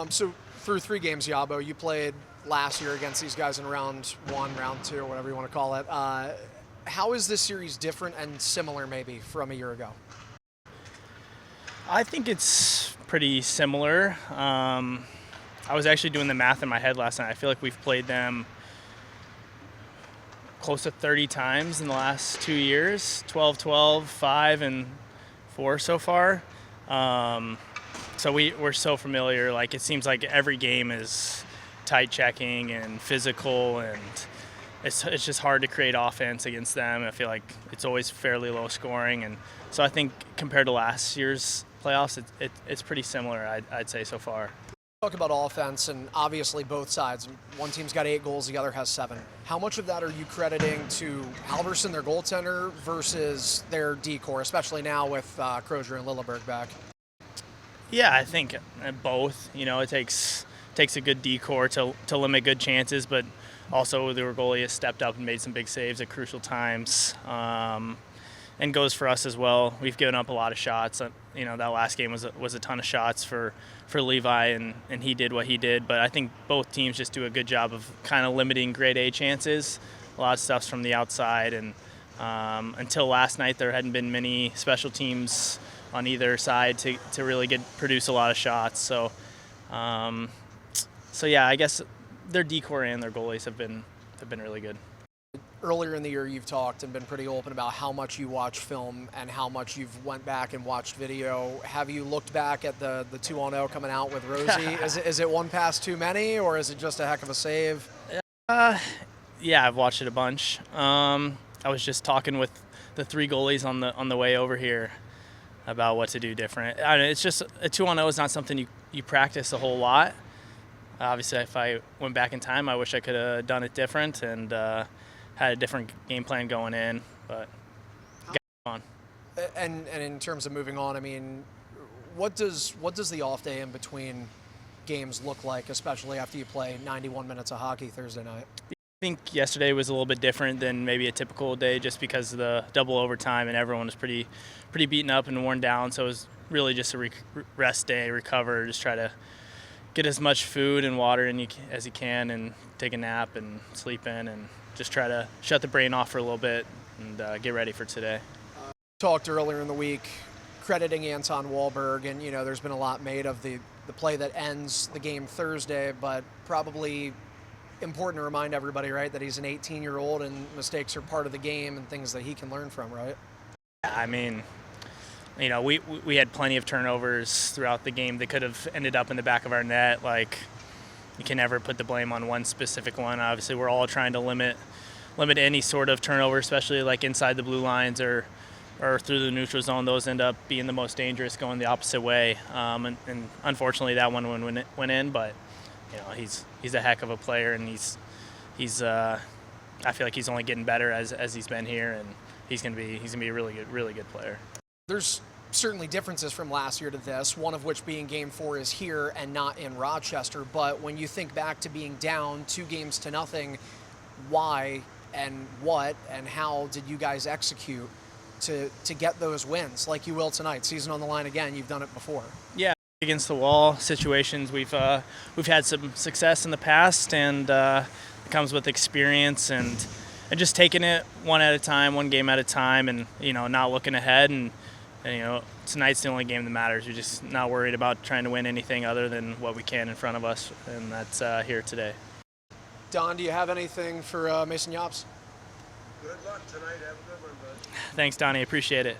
So through 3 games, Yabo, you played last year against these guys in round 1, round 2, whatever you want to call it. How is this series different and similar maybe from a year ago? I think it's pretty similar. I was actually doing the math in my head last night. I feel like we've played them close to 30 times in the last 2 years, 12, 5, and 4 so far. So we're so familiar. Like, it seems like every game is tight checking and physical, and it's just hard to create offense against them. I feel like it's always fairly low scoring, and so I think compared to last year's playoffs, it's pretty similar, I'd say, so far. Talk about offense, and obviously both sides. One team's got 8 goals, the other has 7. How much of that are you crediting to Halverson, their goaltender, versus their D-core, especially now with Crozier and Lilleberg back? Yeah, I think both. You know, it takes a good D-core to limit good chances, but also their goalie has stepped up and made some big saves at crucial times. And goes for us as well. We've given up a lot of shots. You know, that last game was a ton of shots for Levi, and he did what he did. But I think both teams just do a good job of kind of limiting grade A chances. A lot of stuff's from the outside, and until last night, there hadn't been many special teams on either side to really produce a lot of shots. So yeah, I guess their D-core and their goalies have been really good. Earlier in the year, you've talked and been pretty open about how much you watch film and how much you've went back and watched video. Have you looked back at the 2-0 coming out with Rosie? Is it one pass too many, or is it just a heck of a save? Yeah, I've watched it a bunch. I was just talking with the 3 goalies on the way over here about what to do different. I mean, it's just a 2-0 is not something you practice a whole lot. Obviously, if I went back in time, I wish I could have done it different and had a different game plan going in, but got on. And in terms of moving on, I mean, what does the off day in between games look like, especially after you play 91 minutes of hockey Thursday night? I think yesterday was a little bit different than maybe a typical day, just because of the double overtime and everyone was pretty beaten up and worn down. So it was really just a rest day, recover, just try to get as much food and water in as you can, and take a nap and sleep in, and just try to shut the brain off for a little bit and get ready for today. Talked earlier in the week crediting Anton Wahlberg, and there's been a lot made of the play that ends the game Thursday, but probably important to remind everybody, right, that he's an 18-year-old and mistakes are part of the game and things that he can learn from, right? I mean, we had plenty of turnovers throughout the game that could have ended up in the back of our net. Like, you can never put the blame on one specific one. Obviously, we're all trying to limit any sort of turnover, especially like inside the blue lines or through the neutral zone. Those end up being the most dangerous, going the opposite way. And unfortunately, that one went in. But he's a heck of a player, and he's I feel like he's only getting better as he's been here, and he's gonna be a really good player. There's certainly differences from last year to this, one of which being Game 4 is here and not in Rochester. But when you think back to being down 2-0, why and what and how did you guys execute to get those wins like you will tonight? Season on the line again. You've done it before. Yeah, against the wall situations. We've had some success in the past, and it comes with experience and just taking it one at a time, one game at a time, and not looking ahead. And tonight's the only game that matters. You're just not worried about trying to win anything other than what we can in front of us, and that's here today. Don, do you have anything for Mason Jobst? Good luck tonight. Have a good one, bud. Thanks, Donnie. Appreciate it.